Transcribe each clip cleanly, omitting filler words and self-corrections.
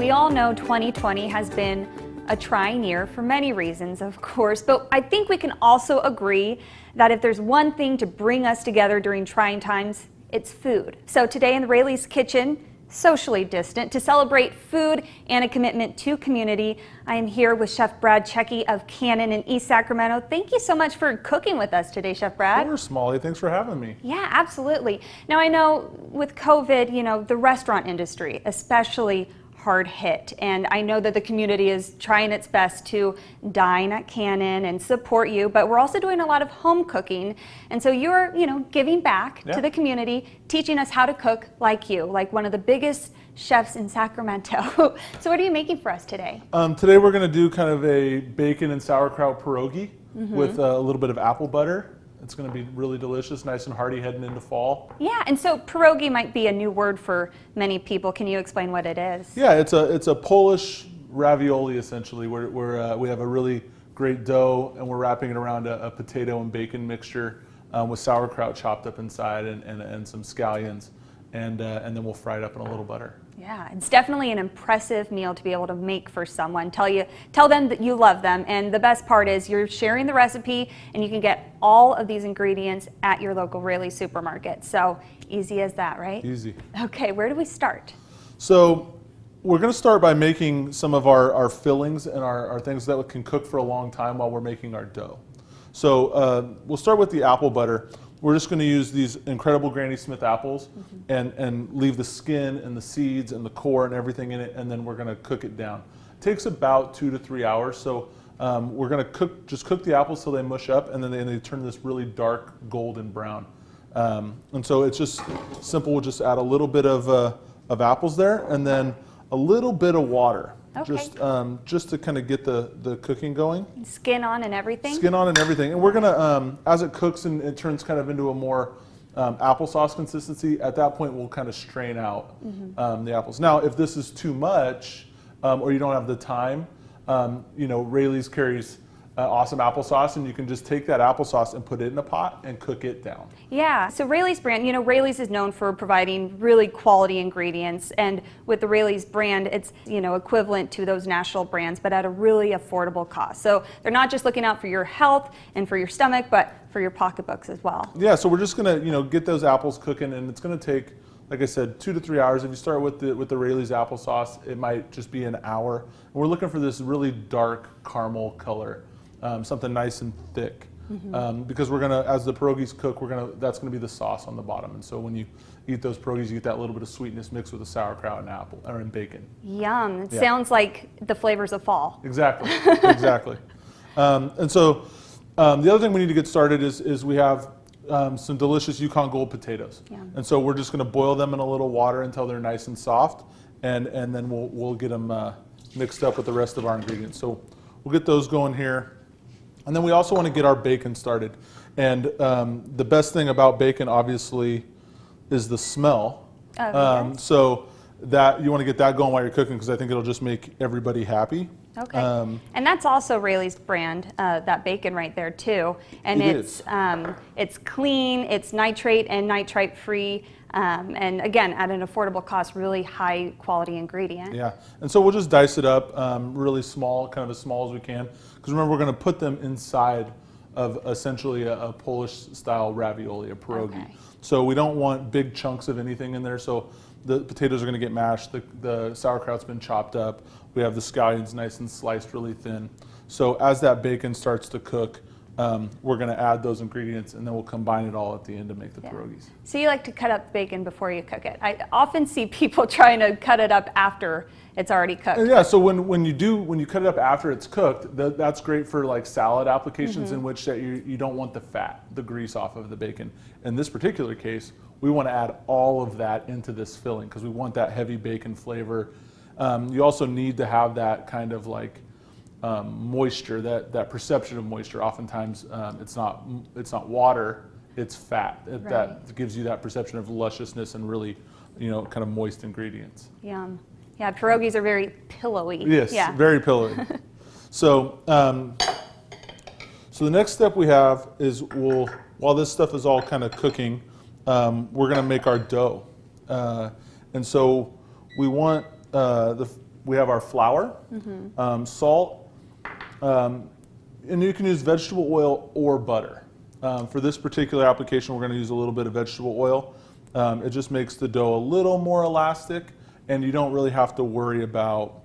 We all know 2020 has been a trying year for many reasons, of course, but I think we can also agree that if there's one thing to bring us together during trying times, it's food. So today in the Raley's kitchen, socially distant, to celebrate food and a commitment to community, I am here with Chef Brad Checky of Canon in East Sacramento. Thank you so much for cooking with us today, Chef Brad. Of course, Molly. Thanks for having me. Yeah, absolutely. Now I know with COVID, the restaurant industry, especially hard hit, and I know that the community is trying its best to dine at Canon and support you, but we're also doing a lot of home cooking, and so you're giving back to the community, teaching us how to cook like you, like one of the biggest chefs in Sacramento. So what are you making for us today? Today we're going to do kind of a bacon and sauerkraut pierogi with a little bit of apple butter. It's going to be really delicious, nice and hearty heading into fall. Yeah, and so pierogi might be a new word for many people. Can you explain what it is? Yeah, it's a Polish ravioli essentially. We have a really great dough and we're wrapping it around a potato and bacon mixture with sauerkraut chopped up inside and some scallions, and then we'll fry it up in a little butter. Yeah, it's definitely an impressive meal to be able to make for someone. Tell them that you love them, and the best part is you're sharing the recipe, and you can get all of these ingredients at your local Raley supermarket. So easy as that, right? Easy. Okay, where do we start? So we're going to start by making some of our fillings and our things that can cook for a long time while we're making our dough. So we'll start with the apple butter. We're just going to use these incredible Granny Smith apples and leave the skin and the seeds and the core and everything in it, and then we're going to cook it down. It takes about 2 to 3 hours, so we're going to cook the apples till they mush up, and then they turn this really dark golden brown. And so it's just simple. We'll just add a little bit of apples there, and then a little bit of water. Okay. Just to kind of get the cooking going. Skin on and everything? Skin on and everything. And we're going to, as it cooks and it turns kind of into a more applesauce consistency, at that point we'll kind of strain out the apples. Now, if this is too much or you don't have the time, Raley's carries awesome applesauce, and you can just take that applesauce and put it in a pot and cook it down. Yeah, so Raley's brand, Raley's is known for providing really quality ingredients, and with the Raley's brand, it's equivalent to those national brands, but at a really affordable cost. So they're not just looking out for your health and for your stomach, but for your pocketbooks as well. Yeah, so we're just gonna get those apples cooking, and it's gonna take, like I said, 2 to 3 hours. If you start with the Raley's applesauce, it might just be an hour. And we're looking for this really dark caramel color. Something nice and thick, because we're gonna, as the pierogies cook, that's gonna be the sauce on the bottom. And so when you eat those pierogies, you get that little bit of sweetness mixed with the sauerkraut and apple or in bacon. Yum! It sounds like the flavors of fall. Exactly, exactly. And so the other thing we need to get started is we have some delicious Yukon Gold potatoes. Yum. And so we're just gonna boil them in a little water until they're nice and soft, and then we'll get them mixed up with the rest of our ingredients. So we'll get those going here. And then we also want to get our bacon started. And the best thing about bacon, obviously, is the smell. So that you want to get that going while you're cooking, because I think it'll just make everybody happy. Okay. And that's also Raley's brand, that bacon right there too. And it's clean, it's nitrate and nitrite free. And again, at an affordable cost, really high quality ingredient. Yeah, and so we'll just dice it up really small, kind of as small as we can. Because remember, we're going to put them inside of essentially a Polish style ravioli, a pierogi. Okay. So we don't want big chunks of anything in there. So the potatoes are going to get mashed, the sauerkraut's been chopped up, we have the scallions nice and sliced really thin. So as that bacon starts to cook, we're going to add those ingredients, and then we'll combine it all at the end to make the pierogies. So you like to cut up bacon before you cook it. I often see people trying to cut it up after it's already cooked. Yeah, so when you cut it up after it's cooked, that's great for like salad applications in which that you don't want the fat, the grease off of the bacon. In this particular case, we want to add all of that into this filling because we want that heavy bacon flavor. You also need to have that kind of like moisture, that perception of moisture. Oftentimes it's not water, it's fat. Right. That gives you that perception of lusciousness and really kind of moist ingredients. Yum. Yeah, pierogies are very pillowy. Yes, yeah. very pillowy. So the next step we have is while this stuff is all kind of cooking, we're going to make our dough. And so we want we have our flour, salt, and you can use vegetable oil or butter. For this particular application, we're going to use a little bit of vegetable oil. It just makes the dough a little more elastic, and you don't really have to worry about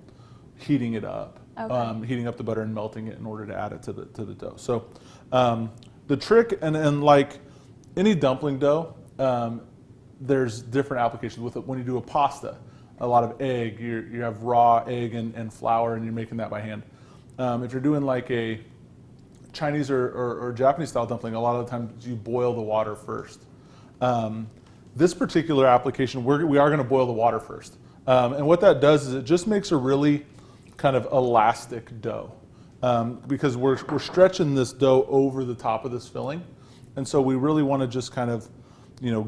heating it up, heating up the butter and melting it in order to add it to the dough. So the trick, and like any dumpling dough, there's different applications with it. When you do a pasta, a lot of egg, you have raw egg and flour, and you're making that by hand. If you're doing like a Chinese or Japanese style dumpling, a lot of the times you boil the water first. This particular application, we are going to boil the water first. And what that does is it just makes a really kind of elastic dough, because we're stretching this dough over the top of this filling. And so we really want to just kind of,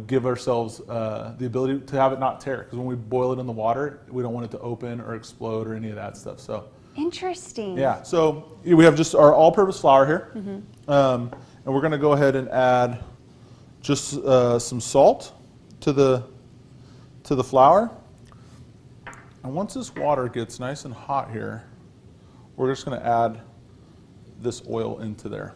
give ourselves the ability to have it not tear, because when we boil it in the water, we don't want it to open or explode or any of that stuff. So interesting. yeah, so we have just our all-purpose flour here, and we're going to go ahead and add just some salt to the flour. And once this water gets nice and hot here, we're just going to add this oil into there.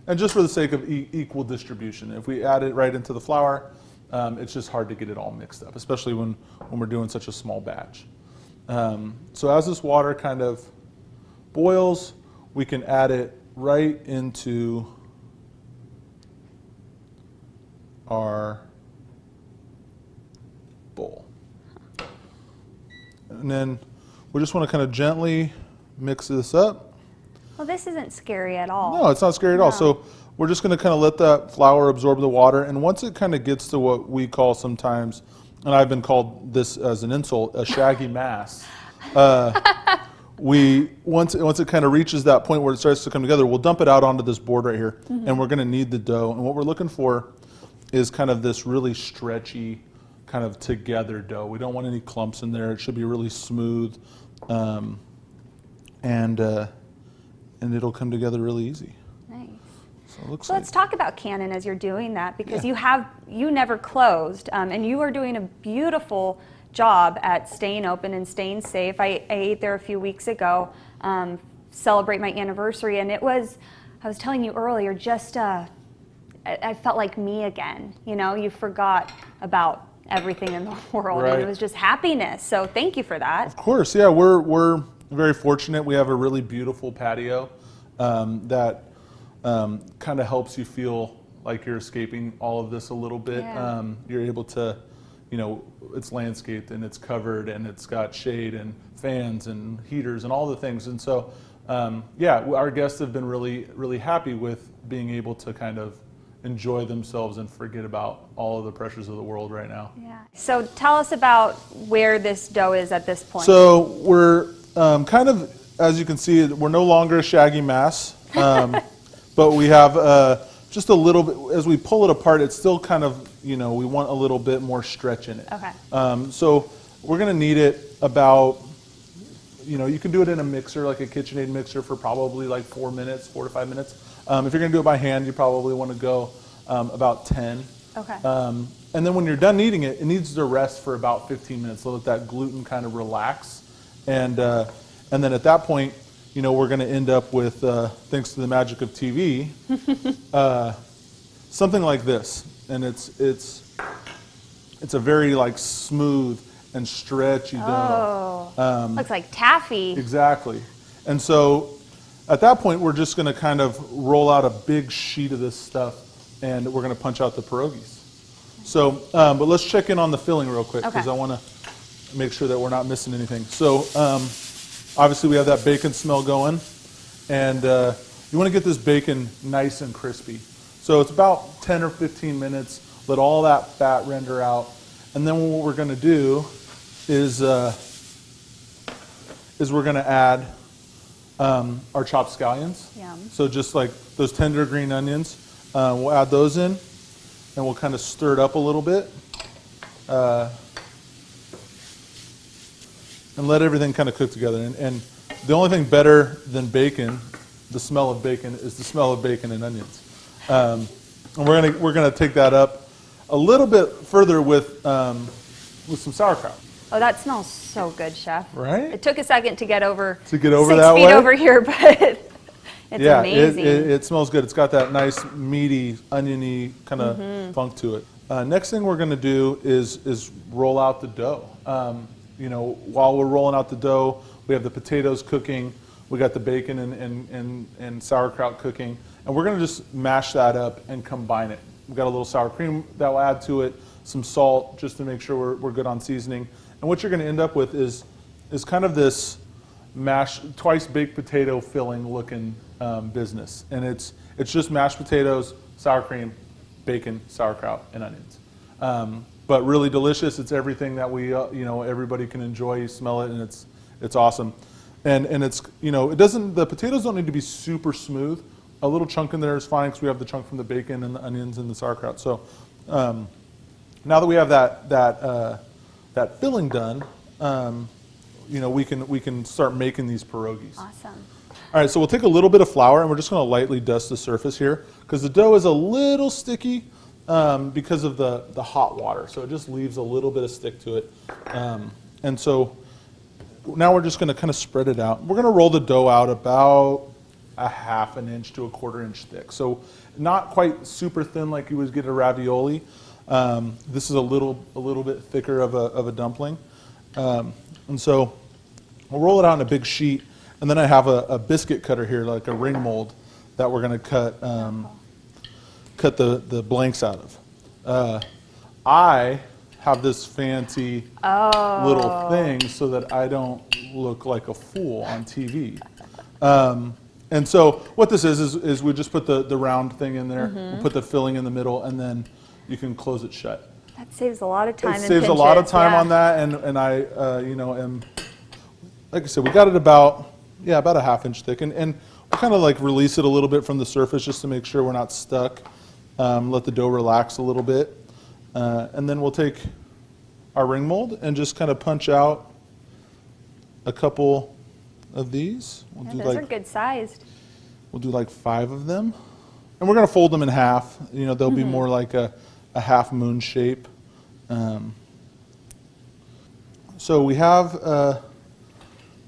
And just for the sake of equal distribution, if we add it right into the flour, it's just hard to get it all mixed up, especially when we're doing such a small batch. So as this water kind of boils, we can add it right into our bowl. And then we just want to kind of gently mix this up. Well, this isn't scary at all. No, it's not scary at all. So we're just going to kind of let that flour absorb the water. And once it kind of gets to what we call sometimes, and I've been called this as an insult, a shaggy mass, once it kind of reaches that point where it starts to come together, we'll dump it out onto this board right here, and we're going to knead the dough. And what we're looking for is kind of this really stretchy, kind of together dough. We don't want any clumps in there. It should be really smooth, and it'll come together really easy. Nice. So let's talk about Canon as you're doing that, because you never closed, and you are doing a beautiful job at staying open and staying safe. I ate there a few weeks ago, celebrate my anniversary, and I was telling you earlier, just I felt like me again. You forgot about everything in the world, and it was just happiness. So thank you for that. Of course, yeah, we're very fortunate. We have a really beautiful patio that kind of helps you feel like you're escaping all of this a little bit. Yeah. You're able to, it's landscaped and it's covered and it's got shade and fans and heaters and all the things. And so, our guests have been really, really happy with being able to kind of enjoy themselves and forget about all of the pressures of the world right now. Yeah. So tell us about where this dough is at this point. So we're kind of, as you can see, we're no longer a shaggy mass, but we have just a little bit, as we pull it apart, it's still kind of, we want a little bit more stretch in it. Okay. So we're going to knead it about, you can do it in a mixer, like a KitchenAid mixer, for probably like 4 to 5 minutes. If you're going to do it by hand, you probably want to go about 10. Okay. And then when you're done kneading it, it needs to rest for about 15 minutes so that that gluten kind of relax. And then at that point, we're going to end up with, thanks to the magic of TV, something like this. And it's a very like smooth and stretchy dough. Looks like taffy. Exactly. And so at that point, we're just going to kind of roll out a big sheet of this stuff, and we're going to punch out the pierogies. So, but let's check in on the filling real quick, because I want to make sure that we're not missing anything. So, obviously we have that bacon smell going, and you want to get this bacon nice and crispy. So it's about 10 or 15 minutes. Let all that fat render out, and then what we're going to do is we're going to add our chopped scallions. Yum. So just like those tender green onions, we'll add those in, and we'll kind of stir it up a little bit, and let everything kind of cook together. And the only thing better than bacon, the smell of bacon, is the smell of bacon and onions. And we're gonna take that up a little bit further with some sauerkraut. Oh, that smells so good, Chef. Right? It took a second to get over. To get over 6 that feet way? over here, but it's Yeah, amazing. it smells good. It's got that nice meaty, oniony kind of funk to it. Next thing we're going to do is roll out the dough. You know, while we're rolling out the dough, we have the potatoes cooking. We got the bacon and sauerkraut cooking, and we're going to just mash that up and combine it. We've got a little sour cream that will add to it, some salt just to make sure we're good on seasoning. And what you're going to end up with is kind of this mashed, twice baked potato filling looking business, and it's just mashed potatoes, sour cream, bacon, sauerkraut, and onions. But really delicious. It's everything that we you know, everybody can enjoy. You smell it, and it's awesome. And it's, you know, the potatoes don't need to be super smooth. A little chunk in there is fine because we have the chunk from the bacon and the onions and the sauerkraut. So now that we have that filling done, you know, we can start making these pierogies. Awesome. All right, so we'll take a little bit of flour and we're just going to lightly dust the surface here because the dough is a little sticky because of the hot water. So it just leaves a little bit of stick to it. And so now we're just going to kind of spread it out. We're going to roll the dough out about a 1/2 inch to a 1/4 inch thick. So not quite super thin like you would get a ravioli. This is a little bit thicker of a dumpling. And so we'll roll it out in a big sheet. And then I have a biscuit cutter here, like a ring mold, that we're going to cut the blanks out of. I have this fancy little thing so that I don't look like a fool on TV. And so what this is we just put the round thing in there, we'll put the filling in the middle, and then you can close it shut. That saves a lot of time. It saves a lot of time on that, and I, you know, am, like I said, we got it about a 1/2 inch thick, and we'll kind of like release it a little bit from the surface just to make sure we're not stuck. Let the dough relax a little bit, and then we'll take our ring mold and just kind of punch out a couple of these. Those are good sized. We'll do like 5 of them, and we're going to fold them in half. You know, they'll be more like a half moon shape. So we have.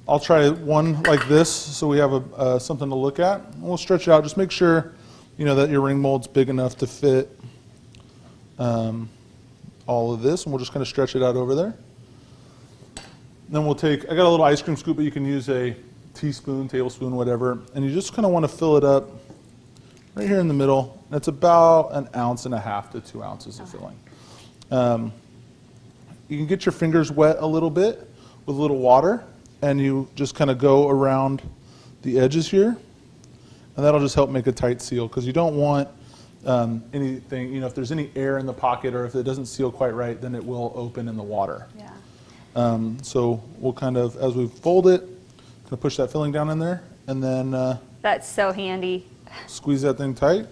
I'll try one like this so we have something to look at. And we'll stretch it out. Just make sure, you know, that your ring mold's big enough to fit all of this, and we'll just kind of stretch it out over there. Then we'll take, I got a little ice cream scoop, but you can use a teaspoon, tablespoon, whatever, and you just kind of want to fill it up right here in the middle. That's about 1.5 ounces to 2 ounces of filling. You can get your fingers wet a little bit with a little water, and you just kind of go around the edges here, and that'll just help make a tight seal, because you don't want anything, you know, if there's any air in the pocket or if it doesn't seal quite right, then it will open in the water. Yeah. So we'll kind of, as we fold it, kind of push that filling down in there, and then that's so handy. Squeeze that thing tight.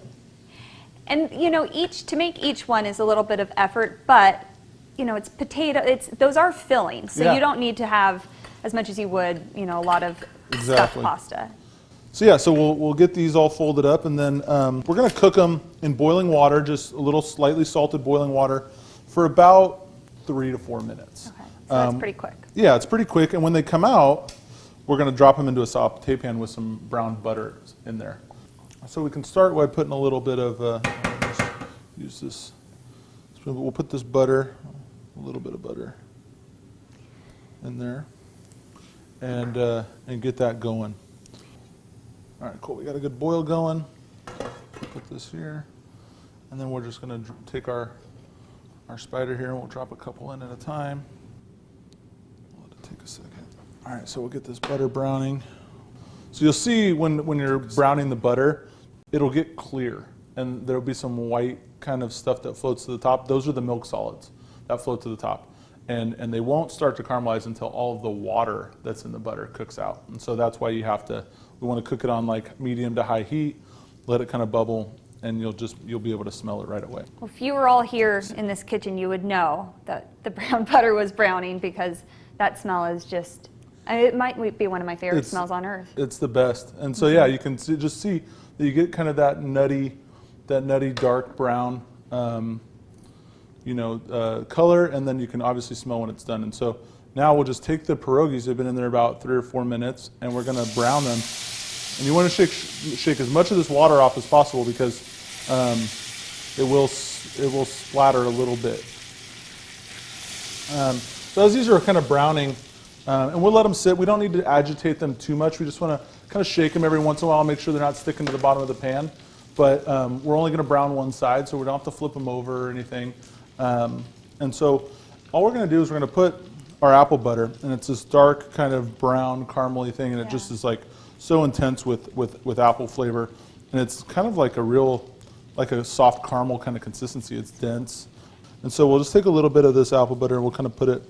And you know, to make each one is a little bit of effort, but you know, it's potato. Those are fillings, so Yeah. you don't need to have as much as you would, you know, a lot of stuffed pasta. So yeah, so we'll get these all folded up, and then we're going to cook them in boiling water, just a little slightly salted boiling water, for about 3 to 4 minutes. Okay, so that's pretty quick. Yeah, it's pretty quick, and when they come out, we're going to drop them into a saute pan with some brown butter in there. So we can start by putting a little bit of, just use this spoon, but we'll put this butter, a little bit of butter in there, and get that going. All right, cool. We got a good boil going. Put this here, and then we're just going to take our spider here, and we'll drop a couple in at a time. Let it take a second. All right, so we'll get this butter browning. So you'll see when you're browning the butter, it'll get clear, and there'll be some white kind of stuff that floats to the top. Those are the milk solids that float to the top. And they won't start to caramelize until all of the water that's in the butter cooks out. And so that's why we want to cook it on like medium to high heat, let it kind of bubble, and you'll be able to smell it right away. Well, if you were all here in this kitchen, you would know that the brown butter was browning, because that smell is just, it might be one of my favorite smells on earth. It's the best. And so yeah, you can just see that you get kind of that nutty dark brown color, and then you can obviously smell when it's done. And so Now we'll just take the pierogies, they've been in there about 3 or 4 minutes, and we're gonna brown them. And you wanna shake as much of this water off as possible because it will splatter a little bit. So as these are kind of browning, and we'll let them sit, we don't need to agitate them too much, we just wanna kind of shake them every once in a while, make sure they're not sticking to the bottom of the pan. But we're only gonna brown one side, so we don't have to flip them over or anything. And so all we're gonna do is we're gonna put our apple butter, and it's this dark kind of brown caramely thing, and it just is like so intense with apple flavor. And it's kind of like like a soft caramel kind of consistency, it's dense. And so we'll just take a little bit of this apple butter and we'll kind of put it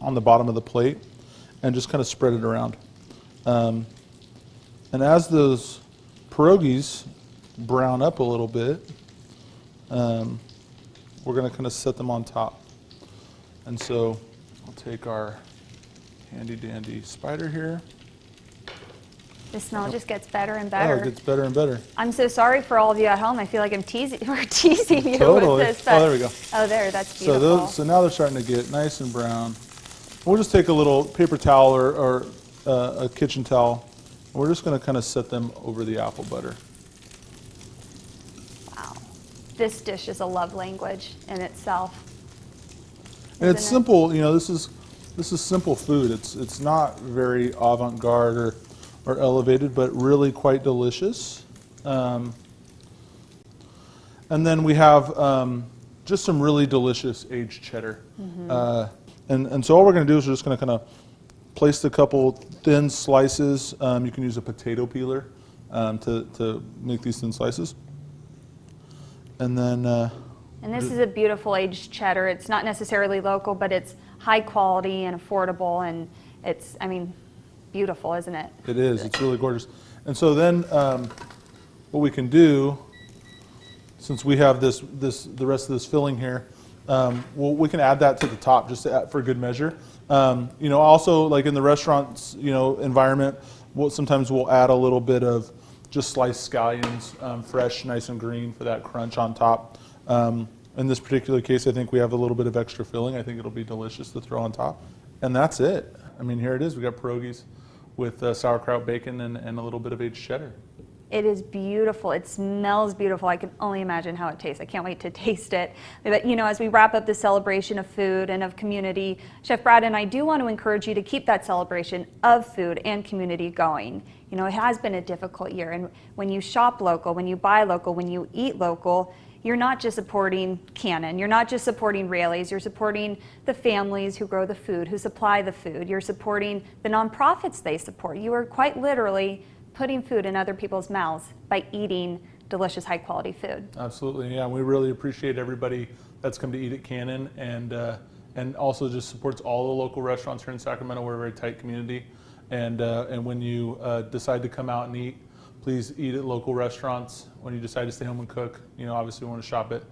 on the bottom of the plate and just kind of spread it around. And as those pierogies brown up a little bit, we're going to kind of set them on top. And so I'll take our handy dandy spider here. The smell just gets better and better. Oh, it gets better and better. I'm so sorry for all of you at home. I feel like we're teasing you Totally. with this. Oh, there we go. Oh, that's beautiful. So now they're starting to get nice and brown. We'll just take a little paper towel or a kitchen towel. We're just going to kind of set them over the apple butter. Wow. This dish is a love language in itself. And it's simple, you know, this is simple food. It's not very avant-garde or elevated, but really quite delicious. And then we have just some really delicious aged cheddar. And so all we're going to do is we're just going to kind of place a couple thin slices. You can use a potato peeler to make these thin slices. And then... and this is a beautiful aged cheddar. It's not necessarily local, but it's high quality and affordable, and it's, I mean, beautiful, isn't it? It is. It's really gorgeous. And so then what we can do, since we have the rest of this filling here, we can add that to the top just for good measure. You know, also like in the restaurants, you know, environment, sometimes we'll add a little bit of just sliced scallions, fresh, nice and green for that crunch on top. In this particular case, I think we have a little bit of extra filling. I think it'll be delicious to throw on top. And that's it. I mean, here it is. We got pierogies with sauerkraut bacon and a little bit of aged cheddar. It is beautiful. It smells beautiful. I can only imagine how it tastes. I can't wait to taste it. But, you know, as we wrap up this celebration of food and of community, Chef Brad and I do want to encourage you to keep that celebration of food and community going. You know, it has been a difficult year, and when you shop local, when you buy local, when you eat local, you're not just supporting Canon, you're not just supporting Raley's, you're supporting the families who grow the food, who supply the food, you're supporting the nonprofits they support. You are quite literally putting food in other people's mouths by eating delicious, high quality food. Absolutely, yeah. We really appreciate everybody that's come to eat at Canon, and also just supports all the local restaurants here in Sacramento. We're a very tight community, and when you decide to come out and eat, please eat at local restaurants. When you decide to stay home and cook, you know, obviously we want to shop at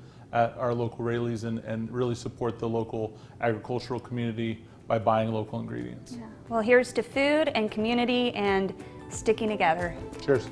our local Raley's and really support the local agricultural community by buying local ingredients. Yeah. Well, here's to food and community and sticking together. Cheers.